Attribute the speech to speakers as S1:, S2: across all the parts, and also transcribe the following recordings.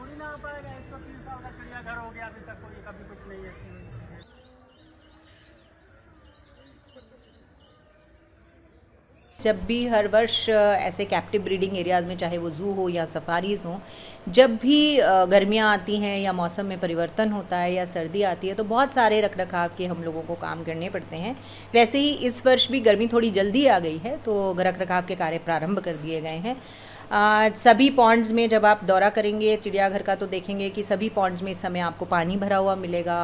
S1: थोड़ी ना हो पाएगा। 103 साल का चिड़ियाघर हो गया, अभी तक कोई कभी कुछ नहीं अच्छी हुई।
S2: जब भी हर वर्ष ऐसे कैप्टिव ब्रीडिंग एरियाज़ में, चाहे वो ज़ू हो या सफारीज़ हों, जब भी गर्मियाँ आती हैं या मौसम में परिवर्तन होता है या सर्दी आती है, तो बहुत सारे रखरखाव के हम लोगों को काम करने पड़ते हैं। वैसे ही इस वर्ष भी गर्मी थोड़ी जल्दी आ गई है, तो रखरखाव के कार्य प्रारंभ कर दिए गए हैं। सभी पॉन्ड्स में जब आप दौरा करेंगे चिड़ियाघर का, तो देखेंगे कि सभी पॉन्ड्स में इस समय आपको पानी भरा हुआ मिलेगा।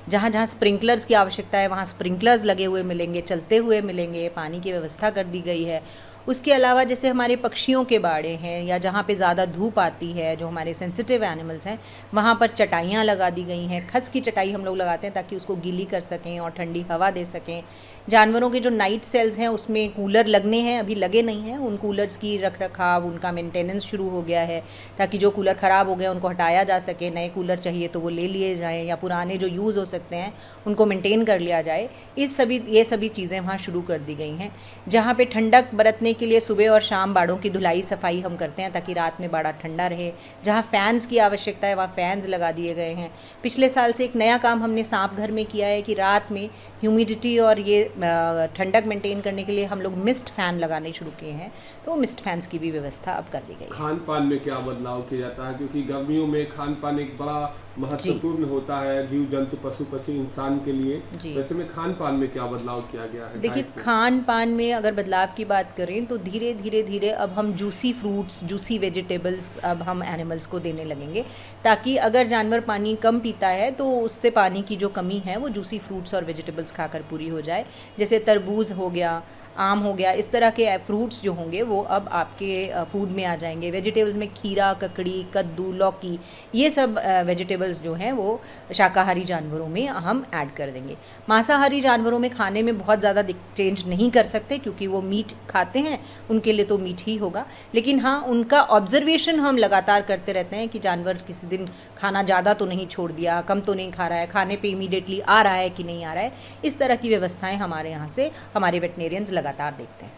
S2: जहाँ जहाँ स्प्रिंकलर्स की आवश्यकता है वहाँ स्प्रिंकलर्स लगे हुए मिलेंगे, चलते हुए मिलेंगे, पानी की व्यवस्था कर दी गई है। उसके अलावा जैसे हमारे पक्षियों के बाड़े हैं या जहाँ पे ज़्यादा धूप आती है, जो हमारे सेंसिटिव एनिमल्स हैं, वहाँ पर चटाइयाँ लगा दी गई हैं। खस की चटाई हम लोग लगाते हैं ताकि उसको गीली कर सकें और ठंडी हवा दे सकें। जानवरों के जो नाइट सेल्स हैं उसमें कूलर लगने हैं, अभी लगे नहीं हैं। उन कूलर्स की रखरखाव, उनका मेंटेनेंस शुरू हो गया है ताकि जो कूलर ख़राब हो गए उनको हटाया जा सके। नए कूलर चाहिए तो वो ले लिए जाएँ, या पुराने जो यूज़ हो सकते हैं उनको मेंटेन कर लिया जाए। ये सभी चीज़ें वहाँ शुरू कर दी गई हैं। जहाँ पे ठंडक बरतने के लिए सुबह और शाम बाड़ों की धुलाई सफाई हम करते हैं ताकि रात में बाड़ा ठंडा रहे। जहाँ फैंस की आवश्यकता है वहाँ फैंस लगा दिए गए हैं। पिछले साल से एक नया काम हमने सांप घर में किया है कि रात में ह्यूमिडिटी और ये ठंडक मेंटेन करने के लिए हम लोग मिस्ट फैन लगाने शुरू किए हैं, तो मिस्ट फैंस की भी व्यवस्था अब कर दी गई है।
S3: खान पान में क्या बदलाव किया जाता है, क्योंकि गर्मियों में खान पान एक बड़ा महत्वपूर्ण होता है जीव जंतु पशु पक्षी इंसान के लिए। वैसे में खान पान में क्या बदलाव किया गया है?
S2: देखिए, खान पान में अगर बदलाव की बात करें तो धीरे धीरे अब हम जूसी फ्रूट्स, जूसी वेजिटेबल्स अब हम एनिमल्स को देने लगेंगे, ताकि अगर जानवर पानी कम पीता है तो उससे पानी की जो कमी है वो जूसी फ्रूट्स और वेजिटेबल्स खाकर पूरी हो जाए। जैसे तरबूज हो गया, आम हो गया, इस तरह के फ्रूट्स जो होंगे वो अब आपके फूड में आ जाएंगे। वेजिटेबल्स में खीरा, ककड़ी, कद्दू, लौकी, ये सब वेजिटेबल्स जो हैं वो शाकाहारी जानवरों में हम ऐड कर देंगे। मांसाहारी जानवरों में खाने में बहुत ज़्यादा चेंज नहीं कर सकते क्योंकि वो मीट खाते हैं, उनके लिए तो मीट ही होगा। लेकिन हाँ, उनका ऑब्जर्वेशन हम लगातार करते रहते हैं कि जानवर किसी दिन खाना ज़्यादा तो नहीं छोड़ दिया, कम तो नहीं खा रहा है, खाने पे इमीडिएटली आ रहा है कि नहीं आ रहा है। इस तरह की व्यवस्थाएं हमारे यहाँ से हमारे वेटनेरियंस लगातार देखते हैं।